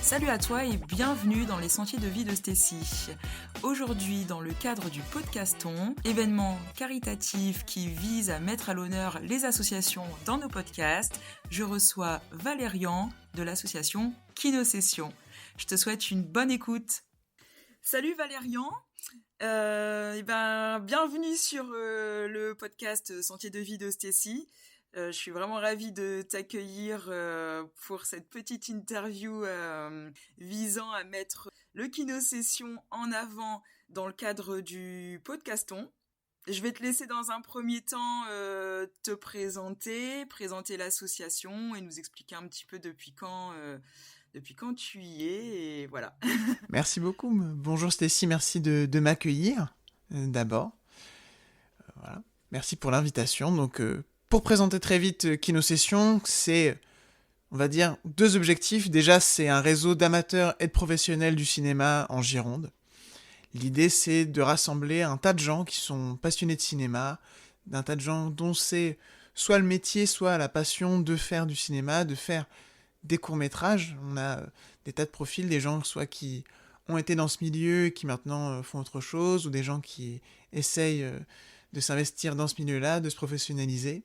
Salut à toi et bienvenue dans les Sentiers de vie de Stécie. Aujourd'hui, dans le cadre du Podcaston, événement caritatif qui vise à mettre à l'honneur les associations dans nos podcasts, je reçois Valérian de l'association Kinosession. Je te souhaite une bonne écoute. Salut Valérian, bienvenue sur le podcast Sentiers de vie de Stécie. Je suis vraiment ravie de t'accueillir pour cette petite interview visant à mettre le Kinosession en avant dans le cadre du Podcaston. Je vais te laisser dans un premier temps te présenter l'association et nous expliquer un petit peu depuis quand tu y es, et voilà. Merci beaucoup. Bonjour Stécie, merci de m'accueillir d'abord. Voilà. Merci pour l'invitation. Donc, pour présenter très vite Kinosession, c'est, on va dire, deux objectifs. Déjà, c'est un réseau d'amateurs et de professionnels du cinéma en Gironde. L'idée, c'est de rassembler un tas de gens qui sont passionnés de cinéma, d'un tas de gens dont c'est soit le métier, soit la passion de faire du cinéma, de faire des courts-métrages. On a des tas de profils, des gens soit qui ont été dans ce milieu et qui maintenant font autre chose, ou des gens qui essayent de s'investir dans ce milieu-là, de se professionnaliser.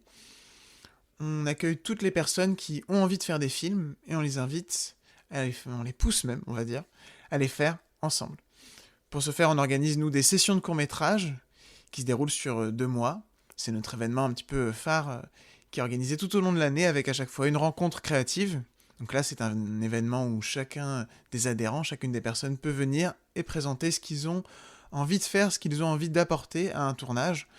On accueille toutes les personnes qui ont envie de faire des films et on les invite, on les pousse même, on va dire, à les faire ensemble. Pour ce faire, on organise, nous, des sessions de courts-métrages qui se déroulent sur 2 mois. C'est notre événement un petit peu phare qui est organisé tout au long de l'année avec à chaque fois une rencontre créative. Donc là, c'est un événement où chacun des adhérents, chacune des personnes peut venir et présenter ce qu'ils ont envie de faire, ce qu'ils ont envie d'apporter à un tournage.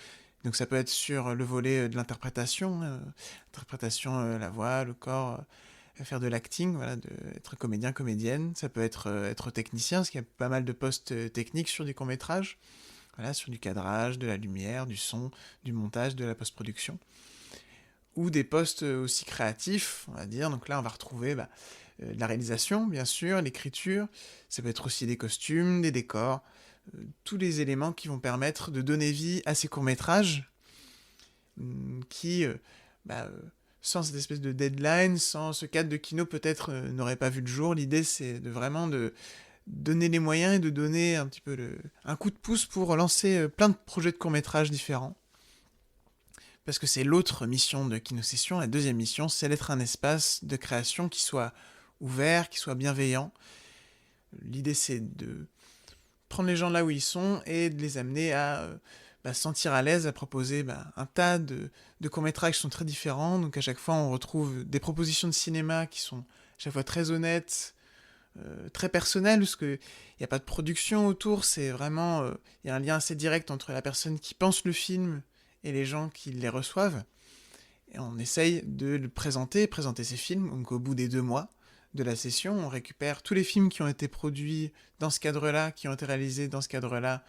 Donc ça peut être sur le volet de l'interprétation, la voix, le corps, faire de l'acting, voilà, être comédien, comédienne. Ça peut être technicien, parce qu'il y a pas mal de postes techniques sur des courts-métrages, voilà, sur du cadrage, de la lumière, du son, du montage, de la post-production. Ou des postes aussi créatifs, on va dire. Donc là, on va retrouver de la réalisation, bien sûr, l'écriture. Ça peut être aussi des costumes, des décors, tous les éléments qui vont permettre de donner vie à ces courts-métrages qui, sans cette espèce de deadline, sans ce cadre de kino, peut-être n'auraient pas vu le jour. L'idée, c'est vraiment de donner les moyens et de donner un petit peu un coup de pouce pour lancer plein de projets de courts-métrages différents. Parce que c'est l'autre mission de Kinosession. La deuxième mission, c'est d'être un espace de création qui soit ouvert, qui soit bienveillant. L'idée, c'est de prendre les gens là où ils sont et de les amener à se sentir à l'aise, à proposer un tas de courts-métrages qui sont très différents. Donc à chaque fois, on retrouve des propositions de cinéma qui sont à chaque fois très honnêtes, très personnelles, parce qu'il n'y a pas de production autour. C'est vraiment... Il y a un lien assez direct entre la personne qui pense le film et les gens qui les reçoivent. Et on essaye de le présenter ces films. Donc au bout des 2 mois de la session, on récupère tous les films qui ont été produits dans ce cadre-là, qui ont été réalisés dans ce cadre-là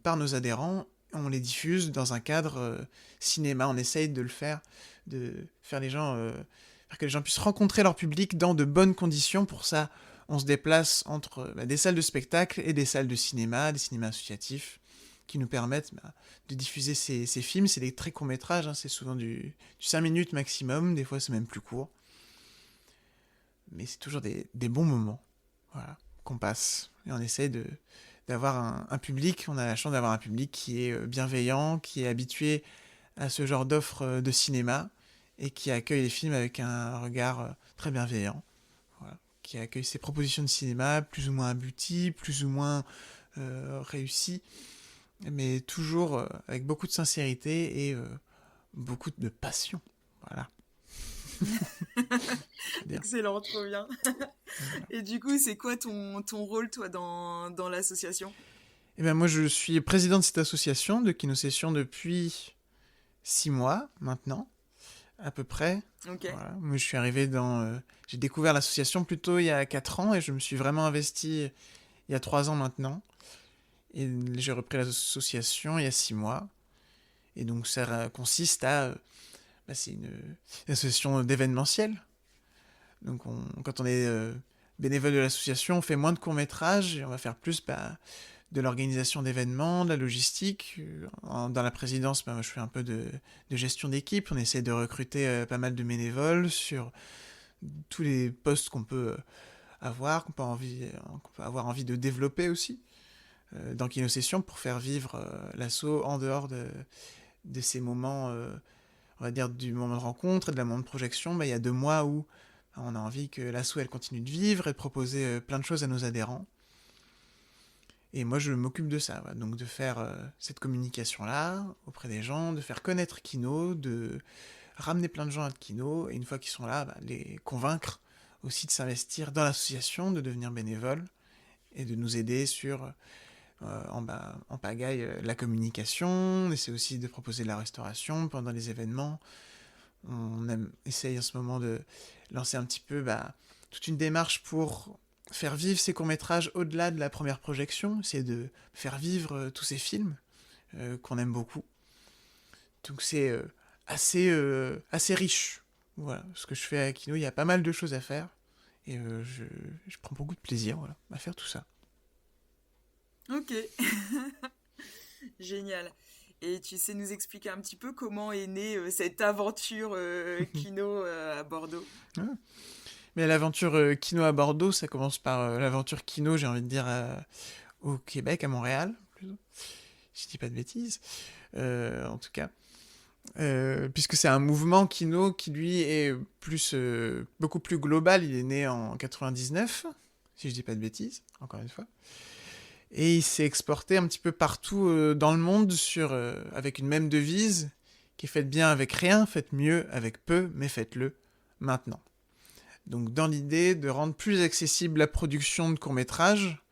par nos adhérents. On les diffuse dans un cadre cinéma. On essaye de le faire, de faire faire que les gens puissent rencontrer leur public dans de bonnes conditions. Pour ça, on se déplace entre des salles de spectacle et des salles de cinéma, des cinémas associatifs, qui nous permettent de diffuser ces films. C'est des très courts métrages, c'est souvent du 5 minutes maximum, des fois c'est même plus court. Mais c'est toujours des bons moments, voilà, qu'on passe. Et on essaie d'avoir un public, on a la chance d'avoir un public qui est bienveillant, qui est habitué à ce genre d'offres de cinéma, et qui accueille les films avec un regard très bienveillant. Voilà. Qui accueille ces propositions de cinéma, plus ou moins abouties, plus ou moins réussies, mais toujours avec beaucoup de sincérité et beaucoup de passion. Voilà. Excellent, trop bien. Voilà. Et du coup, c'est quoi ton rôle, toi, dans l'association ? Eh bien, moi, je suis président de cette association de Kinosession depuis 6 mois, maintenant, à peu près. Ok. Voilà. Moi, je suis arrivé j'ai découvert l'association plutôt il y a 4 ans, et je me suis vraiment investi il y a 3 ans maintenant. Et j'ai repris l'association il y a 6 mois. Et donc ça consiste à... c'est une association d'événementiel. Donc quand on est bénévole de l'association, on fait moins de courts-métrages et on va faire plus de l'organisation d'événements, de la logistique. Dans la présidence, je fais un peu de gestion d'équipe. On essaie de recruter pas mal de bénévoles sur tous les postes qu'on peut avoir, qu'on peut avoir envie de développer aussi dans KinoSession pour faire vivre l'asso en dehors de ces moments, on va dire du moment de rencontre et de la moment de projection. Il y a 2 mois où on a envie que l'asso elle continue de vivre et de proposer plein de choses à nos adhérents. Et moi, je m'occupe de ça, voilà. Donc de faire cette communication-là auprès des gens, de faire connaître Kino, de ramener plein de gens à Kino, et une fois qu'ils sont là, les convaincre aussi de s'investir dans l'association, de devenir bénévole, et de nous aider sur, en pagaille, la communication. On essaie aussi de proposer de la restauration pendant les événements. On essaye en ce moment de lancer un petit peu toute une démarche pour faire vivre ces courts-métrages au-delà de la première projection, c'est de faire vivre tous ces films qu'on aime beaucoup. Donc c'est assez riche. Voilà, ce que je fais à Kino, il y a pas mal de choses à faire, et je prends beaucoup de plaisir à faire tout ça. Ok, génial. Et tu sais nous expliquer un petit peu comment est née cette aventure Kino à Bordeaux? Ouais. Mais l'aventure Kino à Bordeaux, ça commence par l'aventure Kino, j'ai envie de dire, au Québec, à Montréal, plutôt. Si je dis pas de bêtises. En tout cas. Puisque c'est un mouvement Kino qui, lui, est beaucoup plus global. Il est né en 99, si je dis pas de bêtises, encore une fois. Et il s'est exporté un petit peu partout dans le monde avec une même devise, qui est faites bien avec rien, faites mieux avec peu, mais faites-le maintenant. Donc dans l'idée de rendre plus accessible la production de courts-métrages,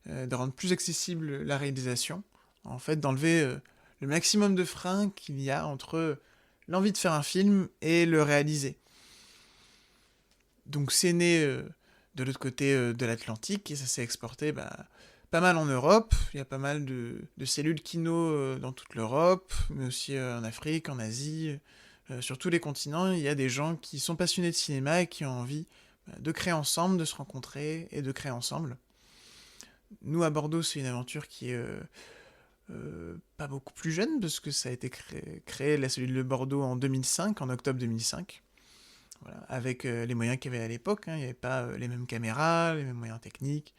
de rendre plus accessible la réalisation, en fait d'enlever le maximum de freins qu'il y a entre l'envie de faire un film et le réaliser. Donc c'est né de l'autre côté de l'Atlantique et ça s'est exporté pas mal en Europe. Il y a pas mal de cellules Kino dans toute l'Europe, mais aussi en Afrique, en Asie. Sur tous les continents, il y a des gens qui sont passionnés de cinéma et qui ont envie de créer ensemble, de se rencontrer et de créer ensemble. Nous, à Bordeaux, c'est une aventure qui est pas beaucoup plus jeune, parce que ça a été créé la cellule de Bordeaux en 2005, en octobre 2005. Voilà, avec les moyens qu'il y avait à l'époque. Il n'y avait pas les mêmes caméras, les mêmes moyens techniques,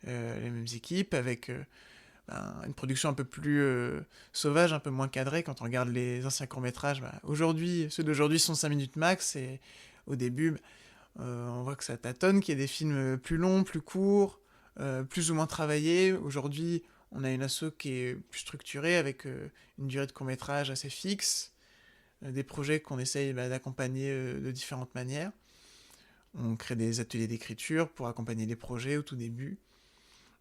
les mêmes équipes, avec une production un peu plus sauvage, un peu moins cadrée. Quand on regarde les anciens courts-métrages, ceux d'aujourd'hui sont 5 minutes max, et au début, on voit que ça tâtonne, qu'il y a des films plus longs, plus courts, plus ou moins travaillés. Aujourd'hui, on a une asso qui est plus structurée, avec une durée de court-métrage assez fixe, des projets qu'on essaye d'accompagner de différentes manières. On crée des ateliers d'écriture pour accompagner les projets au tout début.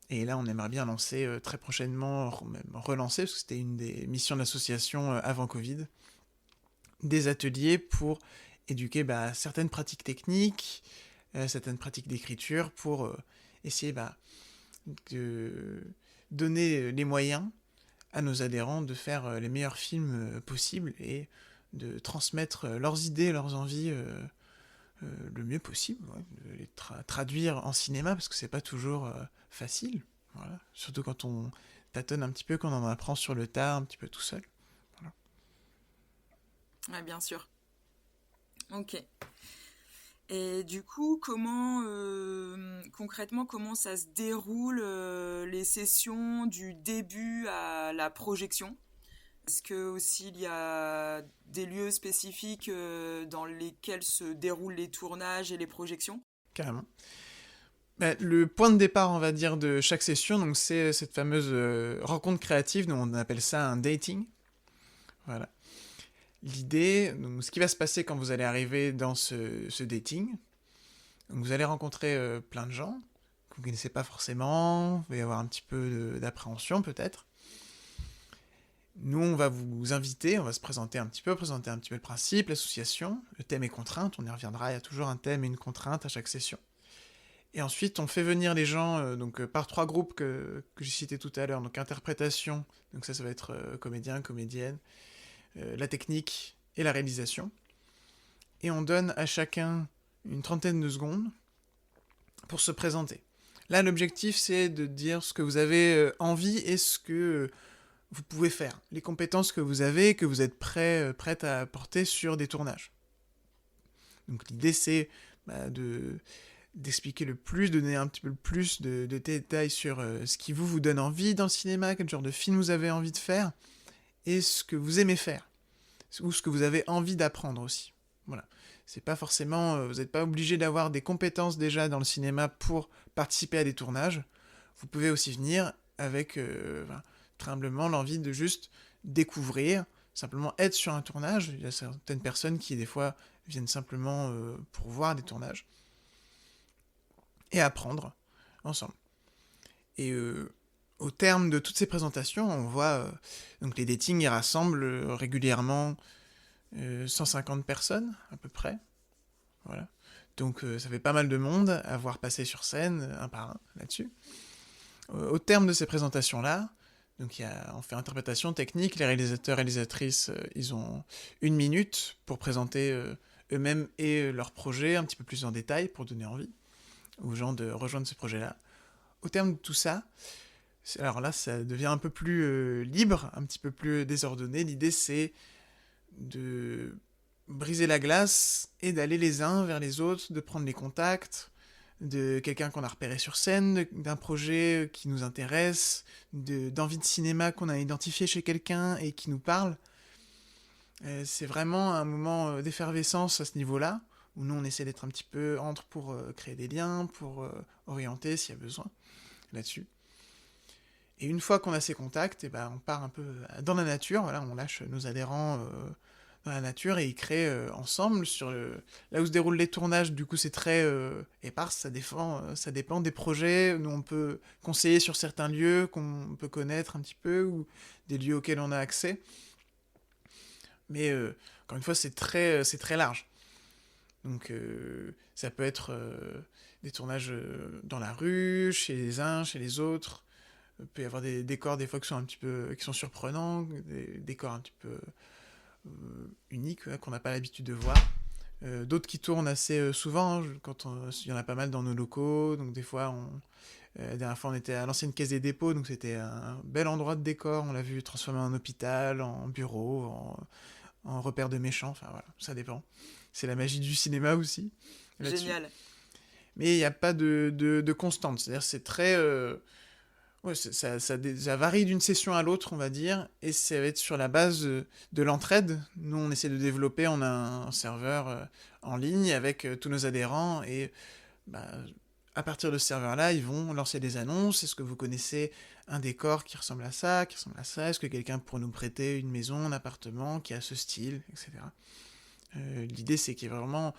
Et là, on aimerait bien lancer très prochainement, même relancer, parce que c'était une des missions de l'association avant Covid, des ateliers pour éduquer certaines pratiques techniques, certaines pratiques d'écriture, pour essayer de donner les moyens à nos adhérents de faire les meilleurs films possibles et de transmettre leurs idées, leurs envies le mieux possible, de les traduire en cinéma, parce que c'est pas toujours facile, voilà. Surtout quand on tâtonne un petit peu, quand on en apprend sur le tas, un petit peu tout seul. Voilà. Ouais, bien sûr. Ok. Et du coup, concrètement, comment ça se déroule les sessions du début à la projection? Est-ce que aussi il y a des lieux spécifiques dans lesquels se déroulent les tournages et les projections? Carrément. Le point de départ, on va dire, de chaque session, donc c'est cette fameuse rencontre créative, dont on appelle ça un dating. Voilà. L'idée, donc ce qui va se passer quand vous allez arriver dans ce dating, donc vous allez rencontrer plein de gens que vous ne connaissez pas forcément, il va y avoir un petit peu d'appréhension peut-être. Nous, on va vous inviter, on va se présenter un petit peu le principe, l'association, le thème et contrainte, on y reviendra, il y a toujours un thème et une contrainte à chaque session. Et ensuite, on fait venir les gens par 3 groupes que j'ai cités tout à l'heure, donc interprétation, donc ça va être comédien, comédienne, la technique et la réalisation. Et on donne à chacun une 30aine de secondes pour se présenter. Là, l'objectif, c'est de dire ce que vous avez envie et ce que vous pouvez faire, les compétences que vous avez, que vous êtes prête à apporter sur des tournages. Donc l'idée, c'est d'expliquer le plus, de donner un petit peu le plus de détails sur ce qui vous donne envie dans le cinéma, quel genre de film vous avez envie de faire, et ce que vous aimez faire, ou ce que vous avez envie d'apprendre aussi. Voilà. C'est pas forcément, vous n'êtes pas obligé d'avoir des compétences déjà dans le cinéma pour participer à des tournages. Vous pouvez aussi venir avec très humblement l'envie de juste découvrir, simplement être sur un tournage. Il y a certaines personnes qui des fois viennent simplement pour voir des tournages et apprendre ensemble. Et au terme de toutes ces présentations, on voit donc les datings ils rassemblent régulièrement 150 personnes à peu près. Voilà. Donc ça fait pas mal de monde à voir passer sur scène un par un là-dessus. Au terme de ces présentations-là, donc on fait interprétation technique, les réalisateurs et réalisatrices, ils ont 1 minute pour présenter eux-mêmes et leur projet un petit peu plus en détail pour donner envie aux gens de rejoindre ce projet-là. Au terme de tout ça, alors là ça devient un peu plus libre, un petit peu plus désordonné. L'idée c'est de briser la glace et d'aller les uns vers les autres, de prendre les contacts de quelqu'un qu'on a repéré sur scène, d'un projet qui nous intéresse, d'envie de cinéma qu'on a identifié chez quelqu'un et qui nous parle. C'est vraiment un moment d'effervescence à ce niveau-là, où nous on essaie d'être un petit peu entre pour créer des liens, pour orienter s'il y a besoin là-dessus. Et une fois qu'on a ces contacts, et ben on part un peu dans la nature, voilà, on lâche nos adhérents dans la nature et ils créent ensemble sur là où se déroulent les tournages. Du coup c'est très éparse, ça dépend des projets. Nous on peut conseiller sur certains lieux qu'on peut connaître un petit peu ou des lieux auxquels on a accès, mais encore une fois c'est très large. Donc ça peut être des tournages dans la rue, chez les uns, chez les autres. Il peut y avoir des décors des fois qui sont surprenants, des décors un petit peu uniques qu'on n'a pas l'habitude de voir. D'autres qui tournent assez souvent, il y en a pas mal dans nos locaux, donc des fois la dernière fois on était à l'ancienne caisse des dépôts, donc c'était un bel endroit de décor, on l'a vu transformé en hôpital, en bureau, en repère de méchants, enfin voilà, ça dépend. C'est la magie du cinéma aussi. Là-dessus. Génial. Mais il n'y a pas de constante, c'est-à-dire c'est très... ouais, ça varie d'une session à l'autre, on va dire, et ça va être sur la base de l'entraide. Nous, on essaie de développer, on a un serveur en ligne avec tous nos adhérents, et bah, à partir de ce serveur-là, ils vont lancer des annonces. Est-ce que vous connaissez un décor qui ressemble à ça, Est-ce que quelqu'un pourrait nous prêter une maison, un appartement qui a ce style, etc. L'idée, c'est qu'il y ait vraiment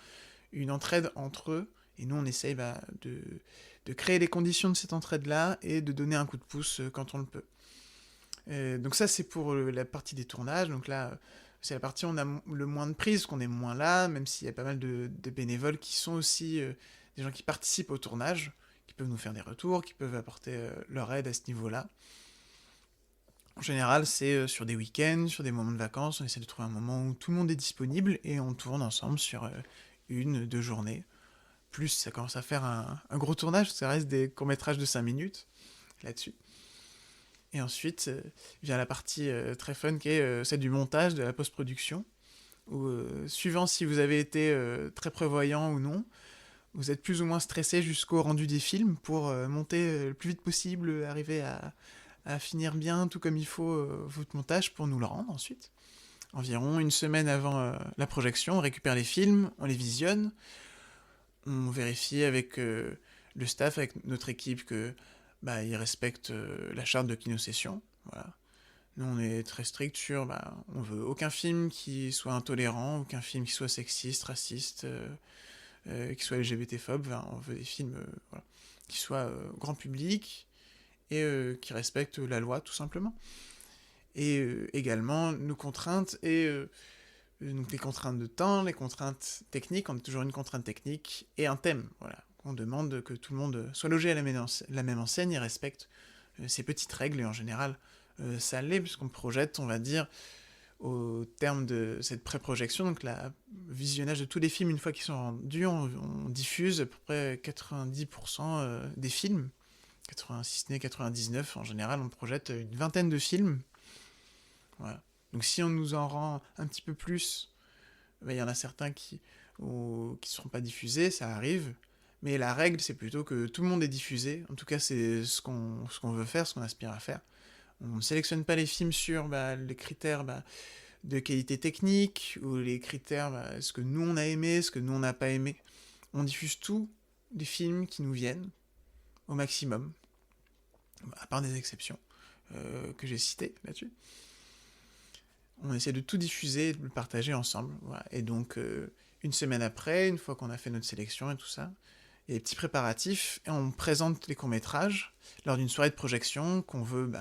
une entraide entre eux, et nous, on essaye de créer les conditions de cette entraide-là et de donner un coup de pouce quand on le peut. Donc ça, c'est pour la partie des tournages. Donc là, c'est la partie où on a le moins de prise, qu'on est moins là, même s'il y a pas mal de bénévoles qui sont aussi des gens qui participent au tournage, qui peuvent nous faire des retours, qui peuvent apporter leur aide à ce niveau-là. En général, c'est sur des week-ends, sur des moments de vacances, on essaie de trouver un moment où tout le monde est disponible et on tourne ensemble sur 1-2 journées. Plus ça commence à faire un gros tournage, ça reste des courts-métrages de 5 minutes là-dessus. Et ensuite vient la partie très fun qui est celle du montage, de la post-production, où suivant si vous avez été très prévoyant ou non, vous êtes plus ou moins stressé jusqu'au rendu des films pour monter le plus vite possible, arriver à finir bien tout comme il faut votre montage pour nous le rendre ensuite. Environ 1 semaine avant la projection, on récupère les films, on les visionne, on vérifie avec le staff, avec notre équipe que ils respectent la charte de Kinosession. Voilà. Nous, on est très strict sur, on veut aucun film qui soit intolérant, aucun film qui soit sexiste, raciste, qui soit LGBT-phobe. Enfin, on veut des films qui soient grand public et qui respectent la loi, tout simplement. Et également, nos contraintes et donc les contraintes de temps, les contraintes techniques, on a toujours une contrainte technique et un thème, voilà. On demande que tout le monde soit logé à la même enseigne et respecte ces petites règles, et en général, ça l'est, puisqu'on projette, on va dire, au terme de cette pré-projection, donc le visionnage de tous les films, une fois qu'ils sont rendus, on diffuse à peu près 90% des films, 86, 99, en général, on projette une vingtaine de films, voilà. Donc si on nous en rend un petit peu plus, y en a certains qui ne seront pas diffusés, ça arrive, Mais la règle, c'est plutôt que tout le monde est diffusé. En tout cas, c'est ce qu'on veut faire, ce qu'on aspire à faire. On ne sélectionne pas les films sur les critères de qualité technique ou les critères, ce que nous on a aimé, ce que nous on n'a pas aimé. On diffuse tous les films qui nous viennent au maximum, à part des exceptions que j'ai citées là-dessus. On essaie de tout diffuser et de le partager ensemble. Voilà. Et donc, une semaine après, une fois qu'on a fait notre sélection et tout ça, il y a des petits préparatifs et on présente les courts-métrages lors d'une soirée de projection qu'on veut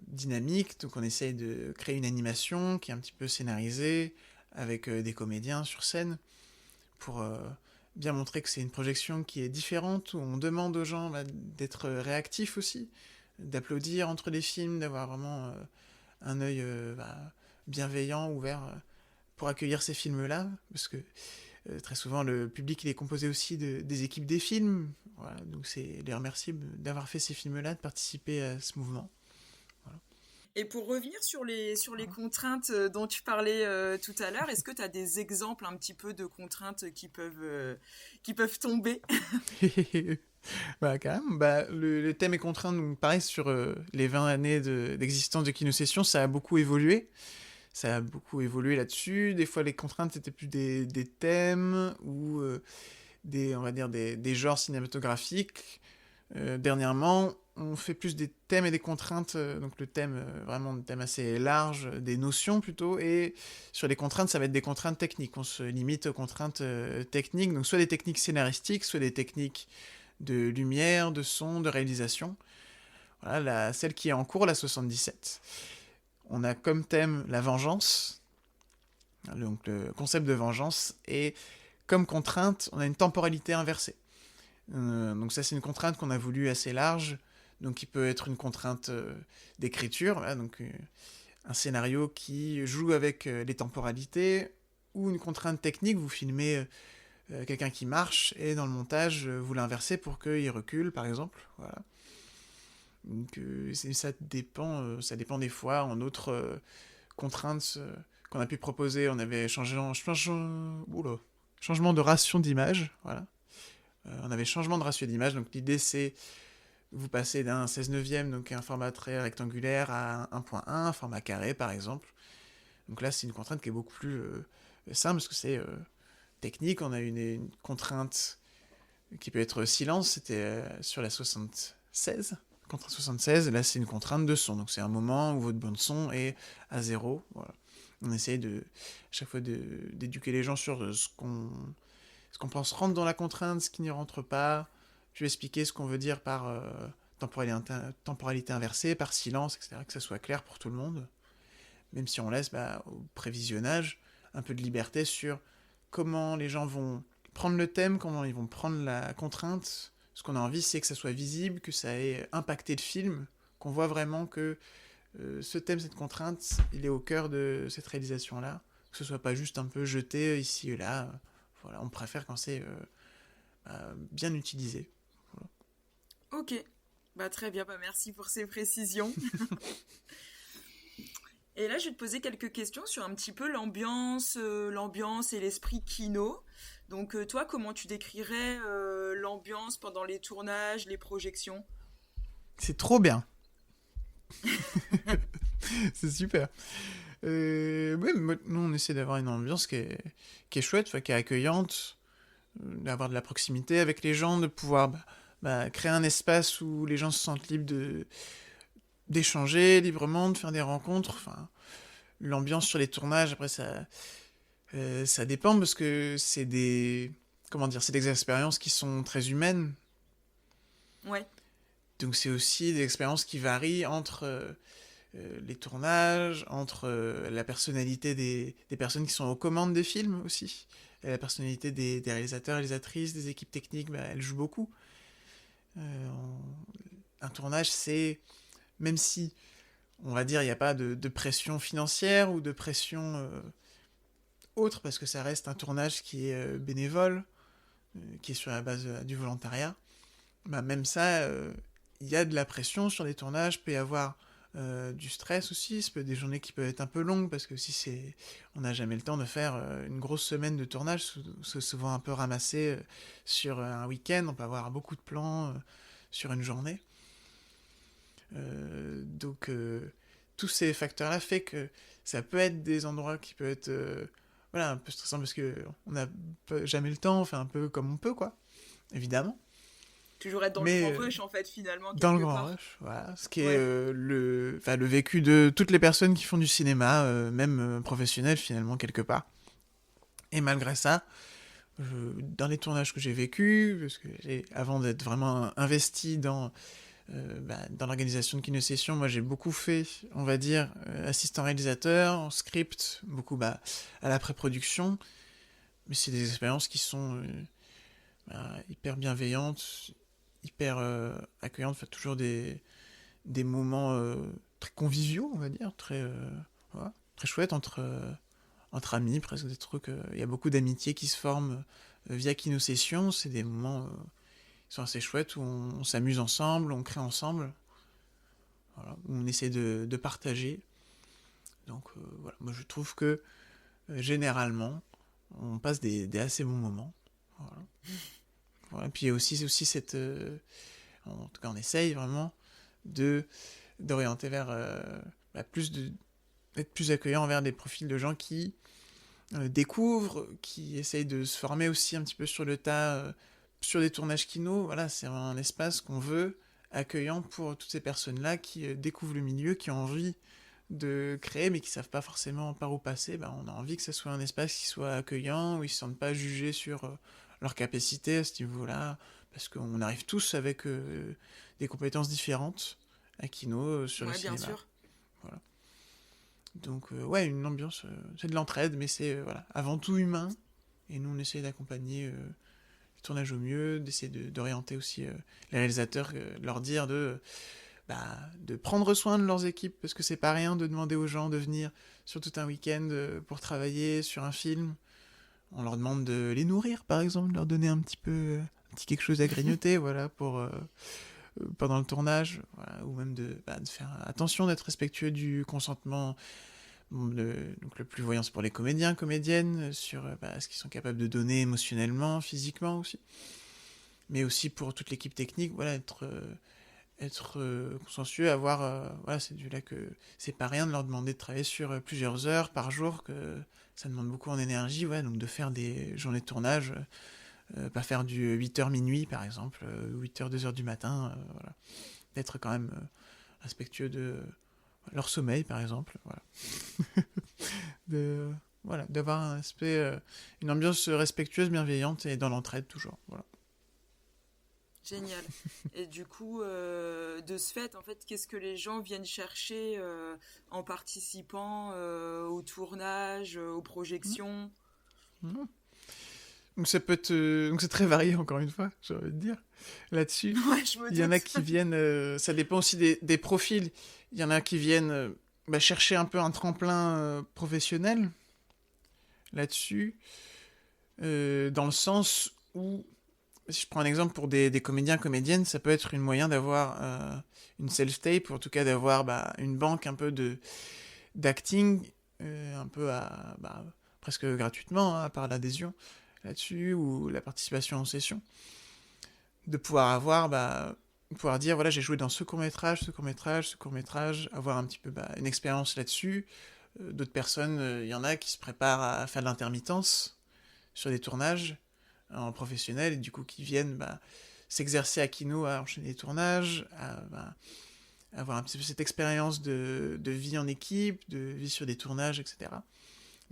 dynamique. Donc on essaye de créer une animation qui est un petit peu scénarisée avec des comédiens sur scène pour bien montrer que c'est une projection qui est différente, où on demande aux gens d'être réactifs aussi, d'applaudir entre les films, d'avoir vraiment un œil bienveillant, ouvert pour accueillir ces films-là, parce que très souvent, le public il est composé aussi des équipes des films. Voilà, donc c'est les remercier d'avoir fait ces films-là, de participer à ce mouvement. Voilà. Et pour revenir sur les contraintes dont tu parlais tout à l'heure, est-ce que tu as des exemples un petit peu de contraintes qui peuvent tomber? Quand même. Le thème et contraintes, donc, pareil, sur les 20 années d'existence de Kinosession, ça a beaucoup évolué. Ça a beaucoup évolué là-dessus. Des fois, les contraintes étaient plus des thèmes ou on va dire des genres cinématographiques. Dernièrement, on fait plus des thèmes et des contraintes. Donc le thème, vraiment un thème assez large, des notions plutôt. Et sur les contraintes, ça va être des contraintes techniques. On se limite aux contraintes techniques. Donc soit des techniques scénaristiques, soit des techniques de lumière, de son, de réalisation. Voilà, celle qui est en cours, la 77. On a comme thème la vengeance, donc le concept de vengeance, et comme contrainte, on a une temporalité inversée. Donc ça, c'est une contrainte qu'on a voulu assez large, donc qui peut être une contrainte d'écriture, donc un scénario qui joue avec les temporalités, ou une contrainte technique, vous filmez quelqu'un qui marche, et dans le montage, vous l'inversez pour qu'il recule, par exemple. Voilà. Donc ça dépend des fois. En autres contraintes qu'on a pu proposer, on avait changement de ration d'image, voilà. On avait changement de ratio d'image, donc l'idée c'est vous passez d'un 16 neuvième, donc un format très rectangulaire, à 1.1, un format carré par exemple. Donc là c'est une contrainte qui est beaucoup plus simple, parce que c'est technique. On a une contrainte qui peut être silence, c'était sur la 76. Contrainte 76, là c'est une contrainte de son, donc c'est un moment où votre bande son est à 0. Voilà. On essaye à chaque fois d'éduquer les gens sur ce qu'on pense rentre dans la contrainte, ce qui n'y rentre pas. Je vais expliquer ce qu'on veut dire par temporalité inversée, par silence, etc., que ça soit clair pour tout le monde. Même si on laisse au prévisionnage un peu de liberté sur comment les gens vont prendre le thème, comment ils vont prendre la contrainte. Ce qu'on a envie, c'est que ça soit visible, que ça ait impacté le film, qu'on voit vraiment que ce thème, cette contrainte, il est au cœur de cette réalisation-là, que ce soit pas juste un peu jeté ici et là. Voilà, on préfère quand c'est bien utilisé. Voilà. Ok, très bien, merci pour ces précisions. Et là, je vais te poser quelques questions sur un petit peu l'ambiance et l'esprit kino. Donc toi, comment tu décrirais l'ambiance pendant les tournages, les projections? C'est trop bien. C'est super. Nous, on essaie d'avoir une ambiance qui est chouette, qui est accueillante, d'avoir de la proximité avec les gens, de pouvoir créer un espace où les gens se sentent libres d'échanger librement, de faire des rencontres. Enfin, l'ambiance sur les tournages, après, ça dépend, parce que c'est des expériences qui sont très humaines. Ouais. Donc c'est aussi des expériences qui varient entre les tournages, entre la personnalité des personnes qui sont aux commandes des films aussi, et la personnalité des réalisateurs, réalisatrices, des équipes techniques, elle joue beaucoup. Un tournage, c'est, même si, on va dire, il n'y a pas de pression financière ou de pression autre, parce que ça reste un tournage qui est bénévole, qui est sur la base du volontariat, même ça, il y a de la pression sur les tournages, peut y avoir du stress aussi. Ça peut être des journées qui peuvent être un peu longues parce que si on n'a jamais le temps de faire une grosse semaine de tournage, c'est souvent un peu ramassé sur un week-end. On peut avoir beaucoup de plans sur une journée. Donc tous ces facteurs-là fait que ça peut être des endroits qui peuvent être un peu stressants parce que on n'a jamais le temps, on fait un peu comme on peut, quoi, évidemment. Toujours être dans le grand rush, en fait, finalement, dans le grand rush, voilà. Ce qui est le vécu de toutes les personnes qui font du cinéma, même professionnel, finalement, quelque part. Et malgré ça, dans les tournages que j'ai vécus, parce que avant d'être vraiment investi dans l'organisation de Kinosession, moi j'ai beaucoup fait, on va dire, assistant réalisateur, en script, beaucoup à la pré-production. Mais c'est des expériences qui sont hyper bienveillantes, hyper accueillantes, enfin, toujours des moments très conviviaux, on va dire, très chouettes entre amis, presque des trucs. Il y a beaucoup d'amitiés qui se forment via Kinosession. C'est des moments qui sont assez chouettes où on s'amuse ensemble, on crée ensemble, voilà, où on essaie de partager. Donc voilà, moi je trouve que généralement on passe des assez bons moments. Voilà. Voilà. Puis il y a aussi cette en tout cas on essaye vraiment d'orienter vers d'être plus accueillant envers des profils de gens qui découvrent, qui essayent de se former aussi un petit peu sur le tas, sur des tournages kino. Voilà, c'est un espace qu'on veut accueillant pour toutes ces personnes-là qui découvrent le milieu, qui ont envie de créer, mais qui savent pas forcément par où passer. On a envie que ce soit un espace qui soit accueillant, où ils se sentent pas jugés sur leur capacité à ce niveau-là, parce qu'on arrive tous avec des compétences différentes à Kino sur le cinéma. Bien sûr. Voilà. Donc une ambiance, c'est de l'entraide, mais c'est avant tout humain, et nous on essaie d'accompagner le tournage au mieux, d'essayer d'orienter aussi les réalisateurs, de leur dire de prendre soin de leurs équipes, parce que c'est pas rien de demander aux gens de venir sur tout un week-end pour travailler sur un film. On leur demande de les nourrir, par exemple, de leur donner un petit quelque chose à grignoter, voilà, pour pendant le tournage, voilà, ou même de faire attention, d'être respectueux du consentement. Donc le plus voyant, c'est pour les comédiens, comédiennes, sur ce qu'ils sont capables de donner émotionnellement, physiquement aussi. Mais aussi pour toute l'équipe technique, voilà, être consciencieux, avoir c'est du là que c'est pas rien de leur demander de travailler sur plusieurs heures par jour, que ça demande beaucoup en énergie, donc de faire des journées de tournage, pas faire du 8h minuit par exemple, 8h 2h du matin, voilà. D'être quand même respectueux de leur sommeil par exemple, voilà. D'avoir un aspect, une ambiance respectueuse, bienveillante et dans l'entraide toujours, voilà. Génial. Et du coup, de ce fait, en fait, qu'est-ce que les gens viennent chercher en participant au tournage, aux projections ? Donc ça peut être, donc c'est très varié encore une fois, j'ai envie de dire là-dessus. Ouais, je me doute. Il y en a qui viennent, ça dépend aussi des profils. Il y en a qui viennent chercher un peu un tremplin professionnel là-dessus, dans le sens où, si je prends un exemple pour des comédiens, comédiennes, ça peut être un moyen d'avoir une self-tape, ou en tout cas d'avoir une banque un peu d'acting, un peu presque gratuitement, à part l'adhésion là-dessus, ou la participation en session. De pouvoir pouvoir dire, voilà, j'ai joué dans ce court-métrage, avoir un petit peu une expérience là-dessus. D'autres personnes, il y en a qui se préparent à faire de l'intermittence sur des tournages en professionnel, et du coup qui viennent s'exercer à Kino, à enchaîner les tournages, à avoir un petit peu cette expérience de vie en équipe, de vie sur des tournages, etc.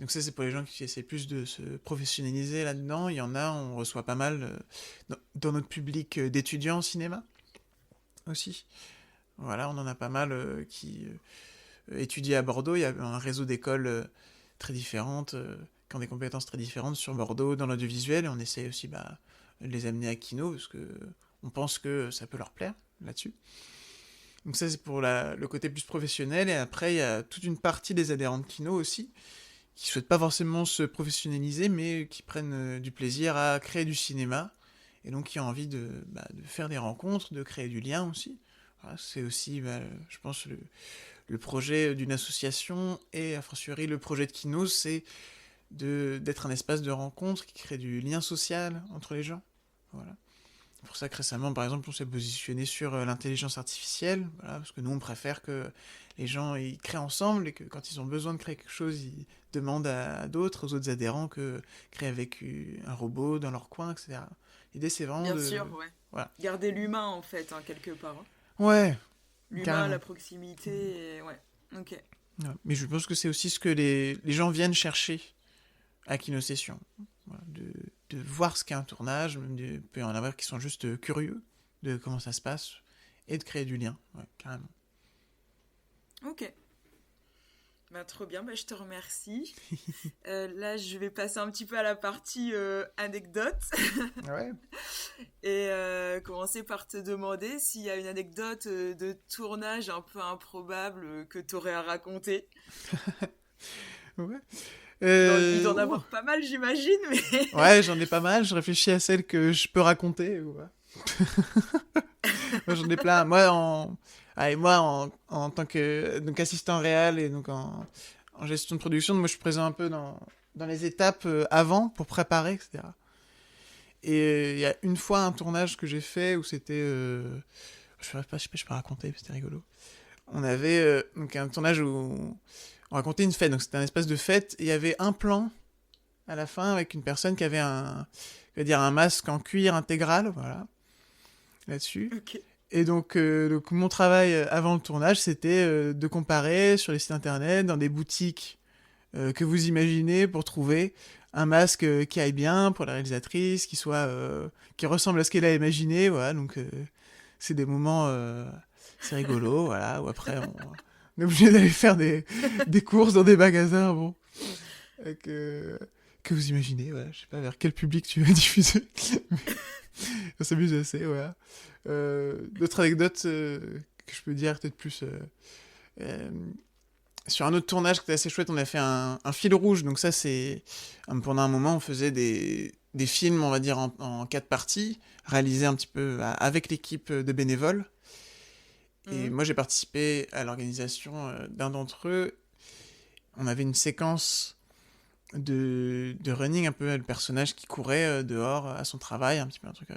Donc ça, c'est pour les gens qui essaient plus de se professionnaliser là-dedans. Il y en a, on reçoit pas mal dans notre public d'étudiants en cinéma aussi. Voilà, on en a pas mal qui étudient à Bordeaux. Il y a un réseau d'écoles très différentes, qui ont des compétences très différentes sur Bordeaux dans l'audiovisuel, et on essaie aussi de les amener à Kino, parce que on pense que ça peut leur plaire là-dessus. Donc ça, c'est pour le côté plus professionnel, et après, il y a toute une partie des adhérents de Kino aussi, qui souhaitent pas forcément se professionnaliser, mais qui prennent du plaisir à créer du cinéma, et donc qui ont envie de faire des rencontres, de créer du lien aussi. Voilà, c'est aussi, je pense, le projet d'une association et, a fortiori, le projet de Kino, c'est d'être un espace de rencontre qui crée du lien social entre les gens. Voilà. C'est pour ça que récemment, par exemple, on s'est positionné sur l'intelligence artificielle, voilà, parce que nous, on préfère que les gens ils créent ensemble et que quand ils ont besoin de créer quelque chose, ils demandent à d'autres, aux autres adhérents, que créer avec un robot dans leur coin, etc. L'idée, c'est vraiment Bien de... sûr, ouais. Voilà. Garder l'humain, en fait, hein, quelque part. Hein. Ouais, L'humain, carrément. la proximité, et... ouais. Ok. Ouais. Mais je pense que c'est aussi ce que les gens viennent chercher à Kinosession. Voilà, de voir ce qu'est un tournage, même il peut y en avoir qui sont juste curieux de comment ça se passe, et de créer du lien, ouais, carrément. Ok. Bah, trop bien, bah, je te remercie. Là, je vais passer un petit peu à la partie anecdote. Ouais. Et commencer par te demander s'il y a une anecdote de tournage un peu improbable que tu aurais à raconter. Ouais. Il doit en avoir pas mal, j'imagine, mais... Ouais, j'en ai pas mal. Je réfléchis à celles que je peux raconter. Ouais. Moi, j'en ai plein. En tant que donc, assistant réel et donc en gestion de production, moi, je suis présent un peu dans les étapes avant pour préparer, etc. Et il y a une fois un tournage que j'ai fait où c'était... je sais pas si je peux raconter, mais c'était rigolo. On avait donc un tournage où on racontait une fête. Donc c'était un espace de fête. Et il y avait un plan à la fin avec une personne qui avait un masque en cuir intégral, voilà, là-dessus. Ok. Et donc mon travail avant le tournage, c'était de comparer sur les sites internet, dans des boutiques que vous imaginez, pour trouver un masque qui aille bien pour la réalisatrice, qui ressemble à ce qu'elle a imaginé, voilà. Donc c'est des moments, c'est rigolo, voilà. Ou après on est obligé d'aller faire des courses dans des magasins, bon, avec, que vous imaginez, voilà. Je sais pas vers quel public tu vas diffuser. On s'amuse assez, voilà. D'autres anecdotes que je peux dire, peut-être plus... sur un autre tournage qui était assez chouette, on a fait un fil rouge. Donc ça, c'est... Pendant un moment, on faisait des films, on va dire, en 4 parties, réalisés un petit peu avec l'équipe de bénévoles. Et moi, j'ai participé à l'organisation d'un d'entre eux. On avait une séquence de running, un peu le personnage qui courait dehors à son travail, un petit peu un truc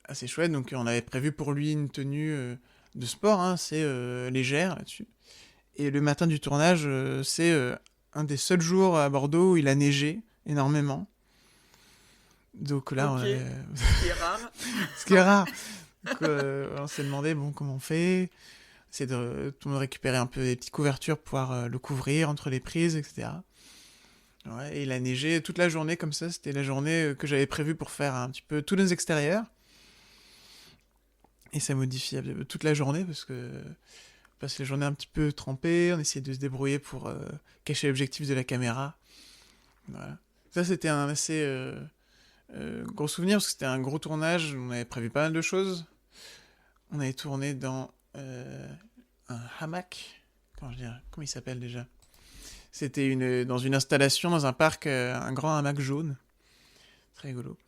assez chouette. Donc on avait prévu pour lui une tenue de sport, hein, assez légère là-dessus. Et le matin du tournage, c'est un des seuls jours à Bordeaux où il a neigé énormément. Donc là, Ok, ce qui est rare. ce qui est rare. Donc, on s'est demandé, bon, comment on fait? C'est de tout le monde récupérer un peu des petites couvertures pour pouvoir le couvrir entre les prises, etc. Ouais, et il a neigé toute la journée comme ça. C'était la journée que j'avais prévue pour faire un petit peu tous nos extérieurs. Et ça modifie toute la journée parce que on passe les journées un petit peu trempées, on essayait de se débrouiller pour cacher l'objectif de la caméra. Voilà. Ça, c'était un assez gros souvenir parce que c'était un gros tournage, on avait prévu pas mal de choses. On avait tourné dans un hamac. Comment il s'appelle déjà? C'était dans une installation, dans un parc, un grand hamac jaune. Très rigolo.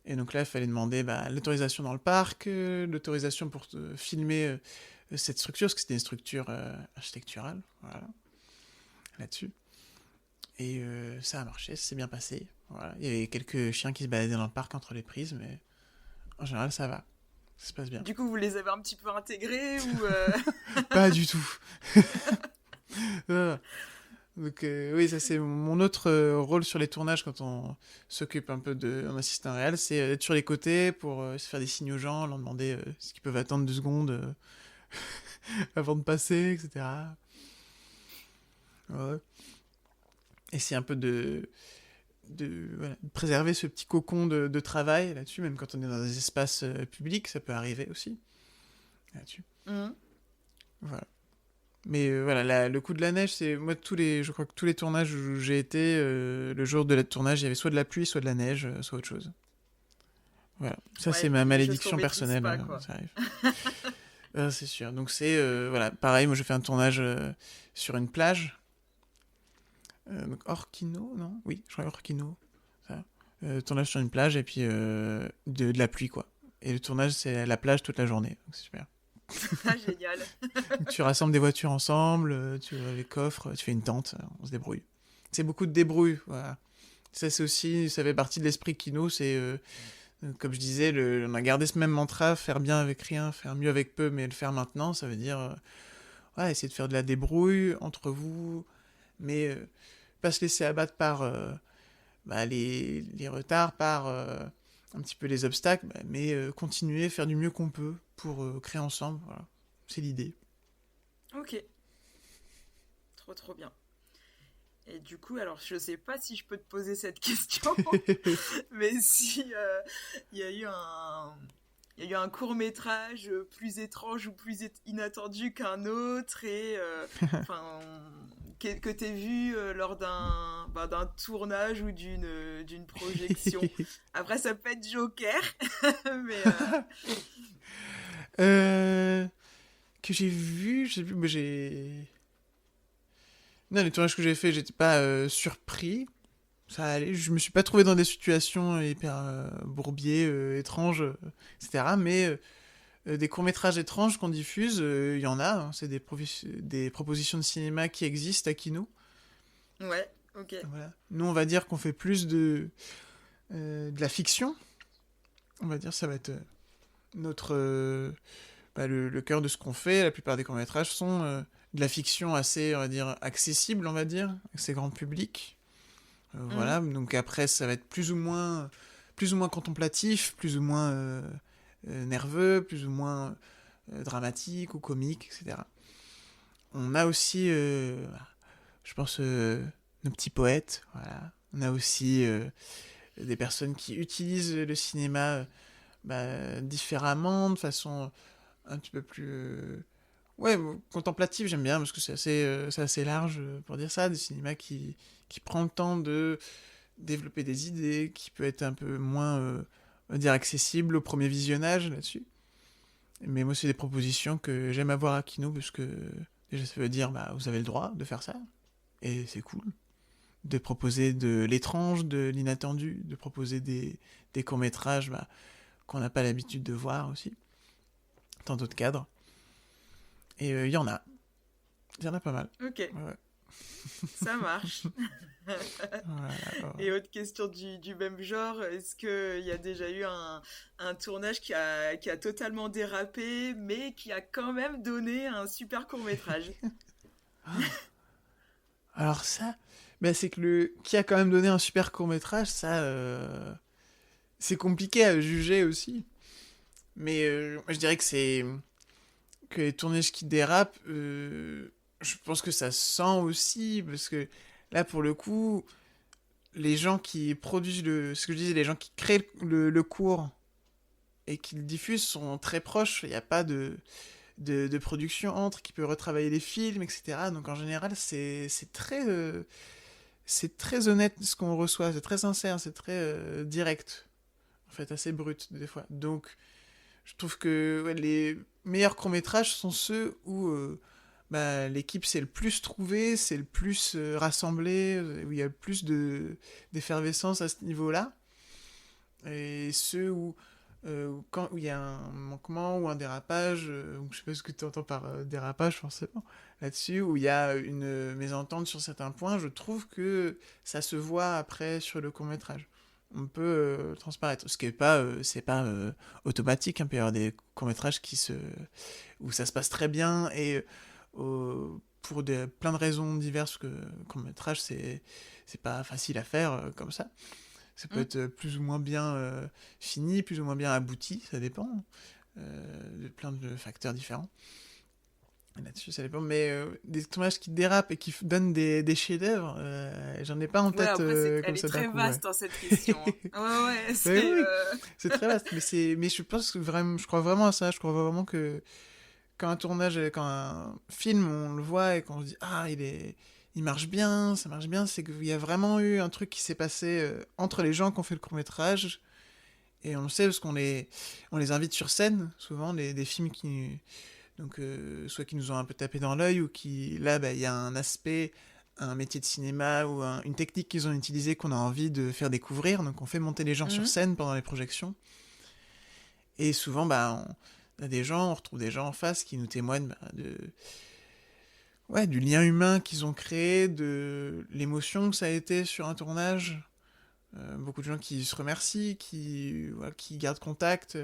Et donc là, il fallait demander l'autorisation dans le parc, l'autorisation pour filmer cette structure, parce que c'était une structure architecturale, voilà, là-dessus. Et ça a marché, ça s'est bien passé. Voilà. Il y avait quelques chiens qui se baladaient dans le parc entre les prises, mais en général, ça va. Ça se passe bien. Du coup, vous les avez un petit peu intégrés ou Pas du tout. Donc oui, ça c'est mon autre rôle sur les tournages quand on s'occupe un peu d'un assistant réel, c'est être sur les côtés pour se faire des signes aux gens, leur demander ce qu'ils peuvent attendre 2 secondes avant de passer, etc. Ouais. Et c'est un peu de préserver ce petit cocon de travail là-dessus, même quand on est dans des espaces publics, ça peut arriver aussi là-dessus. Voilà. Mais voilà, le coup de la neige, c'est moi je crois que tous les tournages où j'ai été, le jour de la tournage, il y avait soit de la pluie, soit de la neige, soit autre chose. Voilà, ça c'est ma malédiction personnelle, pas, quoi. ça arrive. C'est sûr. Donc c'est voilà, pareil, moi j'ai fait un tournage sur une plage. Donc Orkino, non? Oui, je crois Orkino. Tournage sur une plage et puis de la pluie quoi. Et le tournage c'est à la plage toute la journée, donc c'est super. Ah, génial. Tu rassembles des voitures ensemble, tu les coffres, tu fais une tente, on se débrouille. C'est beaucoup de débrouille, voilà. Ça, c'est aussi, ça fait partie de l'esprit Kino, c'est, comme je disais, on a gardé ce même mantra, faire bien avec rien, faire mieux avec peu, mais le faire maintenant, ça veut dire, ouais, essayer de faire de la débrouille entre vous, mais pas se laisser abattre par les retards, par un petit peu les obstacles, mais continuer, faire du mieux qu'on peut pour créer ensemble, voilà. C'est l'idée. Ok, trop bien. Et du coup, alors je sais pas si je peux te poser cette question, mais si il y a eu un court-métrage plus étrange ou plus inattendu qu'un autre et enfin que t'aies vu lors d'un tournage ou d'une projection. Après, ça peut être Joker, mais Euh, que j'ai vu, je sais plus, mais j'ai... Non, les tournages que j'ai fait, j'étais pas surpris. Ça allait, je me suis pas trouvé dans des situations hyper bourbiers, étranges, etc. Mais des courts-métrages étranges qu'on diffuse, il y en a. Hein. C'est des propositions de cinéma qui existent à Kino. ouais, ok. Voilà. Nous, on va dire qu'on fait plus de la fiction. On va dire ça va être notre... le cœur de ce qu'on fait. La plupart des courts-métrages sont de la fiction assez, on va dire, accessible, on va dire, assez grand public. Voilà, donc après, ça va être plus ou moins contemplatif, plus ou moins nerveux, plus ou moins dramatique ou comique, etc. On a aussi, je pense, nos petits poètes, voilà. On a aussi des personnes qui utilisent le cinéma différemment, de façon un petit peu plus... ouais, contemplative, j'aime bien, parce que c'est assez large pour dire ça, des cinémas qui prend le temps de développer des idées, qui peut être un peu moins, on va dire, accessible au premier visionnage là-dessus. Mais moi, c'est des propositions que j'aime avoir à Kino, parce que déjà, ça veut dire, vous avez le droit de faire ça, et c'est cool. De proposer de l'étrange, de l'inattendu, de proposer des courts-métrages qu'on n'a pas l'habitude de voir aussi, dans d'autres cadres. Et il y en a. Il y en a pas mal. Ok, Ouais. ça marche. Voilà. Et autre question du même genre, est-ce qu'il y a déjà eu un tournage qui a totalement dérapé, mais qui a quand même donné un super court-métrage? Alors ça, c'est que qui a quand même donné un super court-métrage, ça, c'est compliqué à juger aussi. Mais moi, je dirais que les tournages qui dérapent, je pense que ça se sent aussi, parce que là, pour le coup, les gens qui produisent ce que je disais, les gens qui créent le cours et qui le diffusent sont très proches. Il n'y a pas de production entre qui peut retravailler les films, etc. Donc en général, c'est très honnête ce qu'on reçoit, c'est très sincère, c'est très direct, en fait, assez brut des fois. Donc je trouve que les meilleurs courts-métrages sont ceux où l'équipe s'est le plus trouvée, c'est le plus rassemblé, où il y a le plus d'effervescence à ce niveau-là. Et ceux où il y a un manquement ou un dérapage, je sais pas ce que tu entends par dérapage forcément, là-dessus, où il y a une mésentente sur certains points, je trouve que ça se voit après sur le court-métrage. On peut transparaître. Ce qui est pas, c'est pas automatique. Hein. Il peut y avoir des courts-métrages où ça se passe très bien et pour plein de raisons diverses, que court-métrage, c'est pas facile à faire comme ça. Ça peut être plus ou moins bien fini, plus ou moins bien abouti, ça dépend de plein de facteurs différents. Là-dessus, ça dépend. Mais des tournages qui dérapent et qui donnent des chefs-d'œuvre, j'en ai pas en tête Après, comme elle ça est d'un très coup. vaste dans cette question. Hein. Ouais, Oui, c'est très vaste. Mais je pense que vraiment, je crois vraiment à ça. Je crois vraiment que quand un film, on le voit et qu'on se dit, il marche bien, ça marche bien, c'est qu'il y a vraiment eu un truc qui s'est passé entre les gens qui ont fait le court-métrage. Et on le sait parce on les invite sur scène, souvent, des films donc, soit qui nous ont un peu tapé dans l'œil, ou là, il y a un aspect, un métier de cinéma, ou une technique qu'ils ont utilisée qu'on a envie de faire découvrir. Donc on fait monter les gens sur scène pendant les projections. Et souvent, a des gens, on retrouve des gens en face qui nous témoignent du lien humain qu'ils ont créé, de l'émotion que ça a été sur un tournage. Beaucoup de gens qui se remercient, qui gardent contact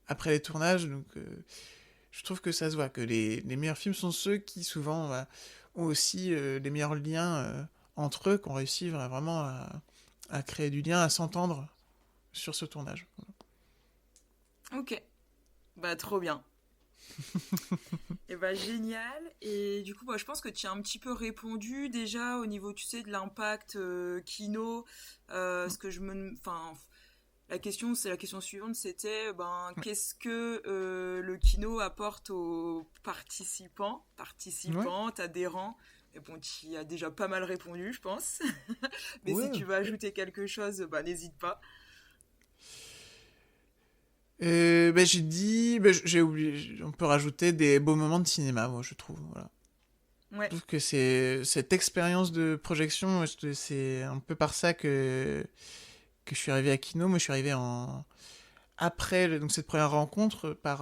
après les tournages. Donc, je trouve que ça se voit, que les meilleurs films sont ceux qui, souvent, ont aussi les meilleurs liens entre eux, qui ont réussi vraiment à créer du lien, à s'entendre sur ce tournage. Ok, bah trop bien. Et bah génial. Et du coup, bah, je pense que tu as un petit peu répondu déjà au niveau, tu sais, de l'impact Kino. Ce que enfin, la question suivante, c'était, qu'est-ce que le Kino apporte aux Ouais, participantes, adhérents. Et bon, tu y as déjà pas mal répondu, je pense. Mais si ouais. tu veux ajouter quelque chose, bah n'hésite pas. J'ai dit, j'ai oublié, on peut rajouter des beaux moments de cinéma, moi je trouve. Voilà. Je Ouais. trouve que c'est cette expérience de projection, c'est un peu par ça que je suis arrivé à Kino. Moi je suis arrivé après donc cette première rencontre par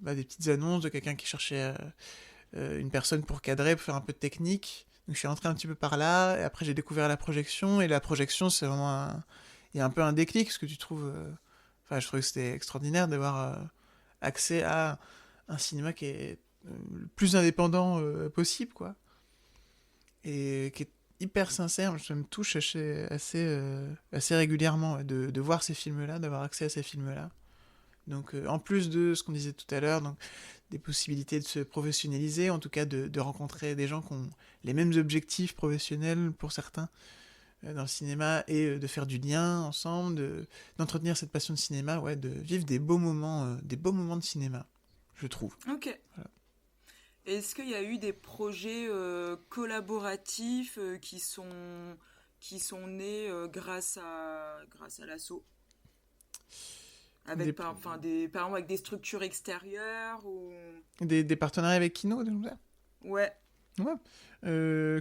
des petites annonces de quelqu'un qui cherchait une personne pour cadrer, pour faire un peu de technique. Donc je suis rentré un petit peu par là, et après j'ai découvert la projection, et la projection c'est vraiment il y a un peu un déclic, parce que tu trouves... Enfin, je trouvais que c'était extraordinaire d'avoir accès à un cinéma qui est le plus indépendant possible, quoi. Et qui est hyper sincère, ça me touche assez régulièrement de voir ces films-là, d'avoir accès à ces films-là. Donc, en plus de ce qu'on disait tout à l'heure, donc des possibilités de se professionnaliser, en tout cas de rencontrer des gens qui ont les mêmes objectifs professionnels pour certains dans le cinéma, et de faire du lien ensemble, d'entretenir cette passion de cinéma, ouais, de vivre des beaux moments de cinéma, je trouve. Ok. Voilà. Est-ce qu'il y a eu des projets collaboratifs qui sont nés grâce à l'assaut Des, par exemple avec des structures extérieures ou des partenariats avec Kino, déjà. ouais. Ouais.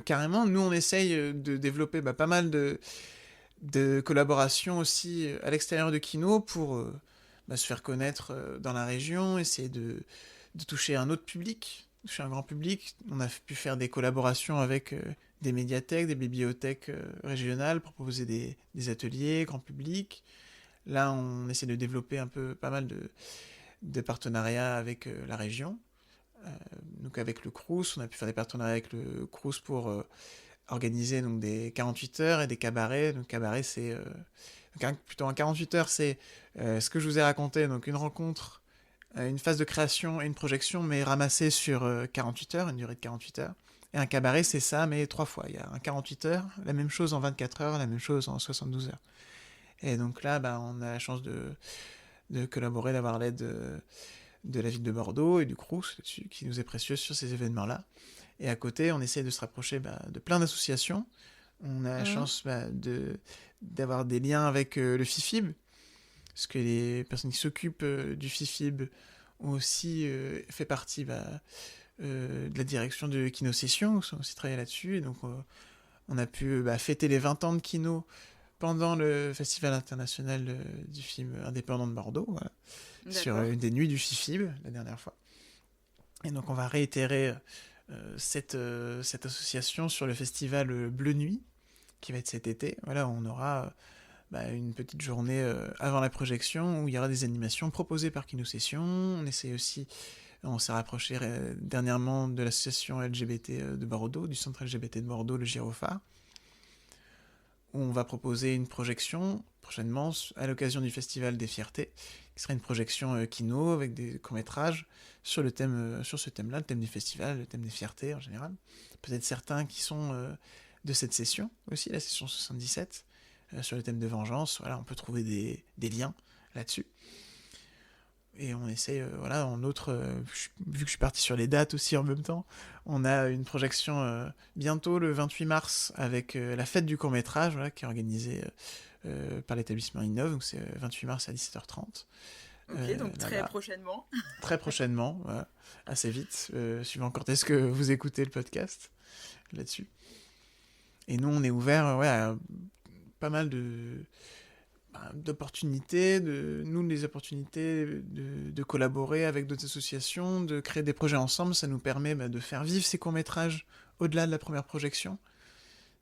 Carrément, nous on essaye de développer pas mal de collaborations aussi à l'extérieur de Kino pour se faire connaître dans la région, essayer de toucher un autre public, toucher un grand public. On a pu faire des collaborations avec des médiathèques, des bibliothèques régionales pour proposer des ateliers grand public. Là, on essaie de développer pas mal de partenariats avec la région. Euh, donc avec le Crous, on a pu faire des partenariats avec le Crous pour organiser donc des 48 heures et des cabarets. Donc cabaret, c'est plutôt un 48 heures, c'est ce que je vous ai raconté, donc une rencontre, une phase de création et une projection, mais ramassée sur 48 heures, une durée de 48 heures. Et un cabaret, c'est ça, mais 3 fois. Il y a un 48 heures, la même chose en 24 heures, la même chose en 72 heures. Et donc là, on a la chance de collaborer, d'avoir l'aide de la ville de Bordeaux et du Crous là-dessus, qui nous est précieux sur ces événements-là. Et à côté, on essaie de se rapprocher de plein d'associations. On a la Mhm. chance d'avoir des liens avec le FIFIB, parce que les personnes qui s'occupent du FIFIB ont aussi fait partie de la direction de Kino Session, on a aussi travaillé là-dessus. Et donc, on a pu fêter les 20 ans de Kino pendant le Festival international du film indépendant de Bordeaux, voilà, sur D'accord. une des nuits du FIFIB, la dernière fois. Et donc, on va réitérer cette association sur le festival Bleu Nuit, qui va être cet été. Voilà, on aura une petite journée avant la projection où il y aura des animations proposées par Kino Session. On s'est rapproché dernièrement de l'association LGBT de Bordeaux, du centre LGBT de Bordeaux, le Gyrophare, où on va proposer une projection prochainement à l'occasion du Festival des Fiertés, qui sera une projection Kino avec des courts-métrages sur sur ce thème-là, le thème du festival, le thème des fiertés en général. Peut-être certains qui sont de cette session aussi, la session 77, sur le thème de vengeance. Voilà, on peut trouver des liens là-dessus. Et on essaie, vu que je suis parti sur les dates aussi en même temps, on a une projection bientôt le 28 mars avec la fête du court-métrage, voilà, qui est organisée par l'établissement Innov, donc c'est 28 mars à 17h30. Ok, donc très Là-bas, prochainement. très prochainement, voilà, assez vite, suivant quand est-ce que vous écoutez le podcast là-dessus. Et nous, on est ouvert à pas mal d'opportunités, des opportunités de collaborer avec d'autres associations, de créer des projets ensemble. Ça nous permet de faire vivre ces courts-métrages au-delà de la première projection.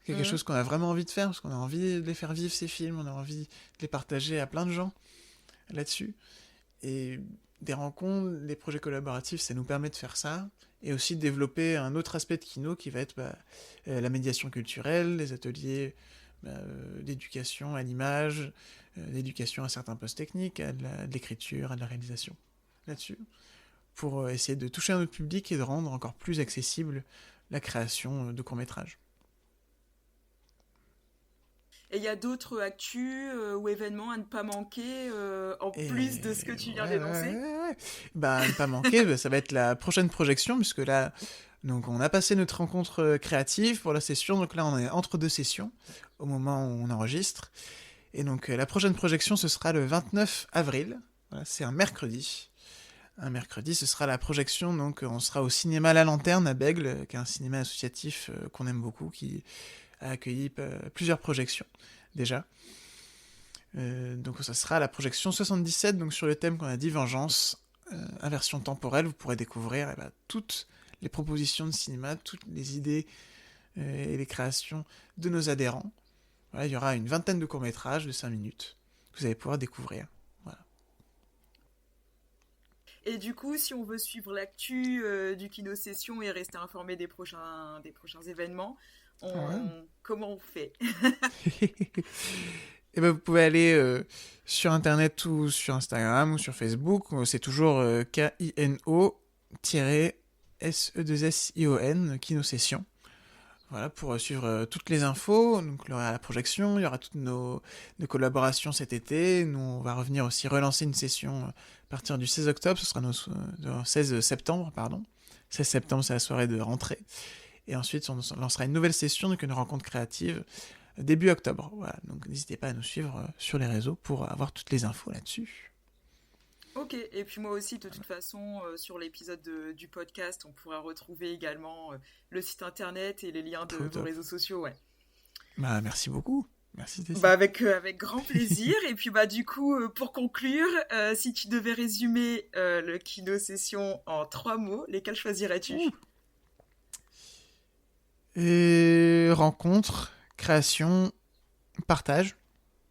C'est quelque chose qu'on a vraiment envie de faire, parce qu'on a envie de les faire vivre, ces films, on a envie de les partager à plein de gens là-dessus. Et des rencontres, des projets collaboratifs, ça nous permet de faire ça, et aussi de développer un autre aspect de Kino qui va être la médiation culturelle, les ateliers d'éducation à l'image, d'éducation à certains postes techniques, à de l'écriture, à de la réalisation, là-dessus, pour essayer de toucher un autre public et de rendre encore plus accessible la création de courts-métrages. Et il y a d'autres actus ou événements à ne pas manquer, plus de ce que tu viens d'énoncer. Ne pas manquer, ça va être la prochaine projection, puisque là, donc on a passé notre rencontre créative pour la session, donc là on est entre 2 sessions, au moment où on enregistre. Et donc la prochaine projection, ce sera le 29 avril, voilà, c'est un mercredi. Un mercredi, ce sera la projection, donc on sera au cinéma La Lanterne à Bègles, qui est un cinéma associatif qu'on aime beaucoup, qui a accueilli plusieurs projections déjà. Donc ça sera la projection 77, donc sur le thème qu'on a dit, Vengeance, inversion temporelle. Vous pourrez découvrir toutes les propositions de cinéma, toutes les idées et les créations de nos adhérents. Voilà, il y aura une vingtaine de courts-métrages de 5 minutes que vous allez pouvoir découvrir. Voilà. Et du coup, si on veut suivre l'actu du Kino Session et rester informé des prochains événements, comment on fait? Et vous pouvez aller sur Internet ou sur Instagram ou sur Facebook. C'est toujours KINO-SE2SION, Kino Session. Voilà, pour suivre toutes les infos. Donc, il y aura la projection, il y aura toutes nos collaborations cet été. Nous, on va revenir aussi relancer une session à partir du 16 octobre. Ce sera le 16 septembre, pardon. 16 septembre, c'est la soirée de rentrée. Et ensuite, on lancera une nouvelle session, donc une rencontre créative, début octobre. Voilà, donc n'hésitez pas à nous suivre sur les réseaux pour avoir toutes les infos là-dessus. Ok, et puis moi aussi, de toute façon, sur l'épisode du podcast, on pourra retrouver également le site internet et les liens de vos réseaux sociaux. Ouais. Merci beaucoup. Merci Stécie. Avec grand plaisir. Et puis du coup, pour conclure, si tu devais résumer le Kino Session en 3 mots, lesquels choisirais-tu ? Rencontre, création, partage.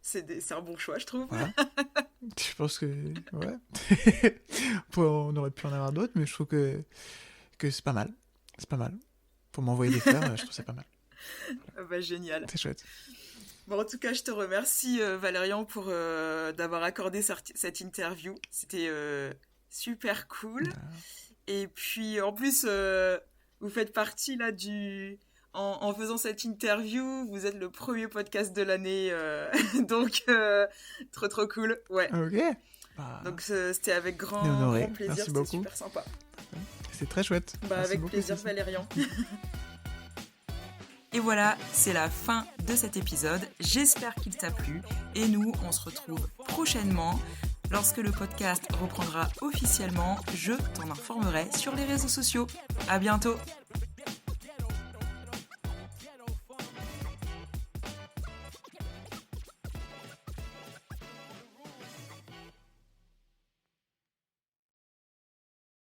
C'est un bon choix, je trouve. Voilà. Je pense que... Ouais. On aurait pu en avoir d'autres, mais je trouve que c'est pas mal. C'est pas mal. Pour m'envoyer des fleurs, je trouve c'est pas mal. Voilà. Génial. C'est chouette. Bon, en tout cas, je te remercie, Valérian, pour d'avoir accordé cette interview. C'était super cool. Et puis, en plus, vous faites partie là en faisant cette interview, vous êtes le premier podcast de l'année, donc trop cool, ouais. Ok. Donc c'était avec grand plaisir, merci c'était beaucoup. Super sympa. C'est très chouette. Avec beaucoup, plaisir, Valérian. Et voilà, c'est la fin de cet épisode. J'espère qu'il t'a plu. Et nous, on se retrouve prochainement. Lorsque le podcast reprendra officiellement, je t'en informerai sur les réseaux sociaux. À bientôt!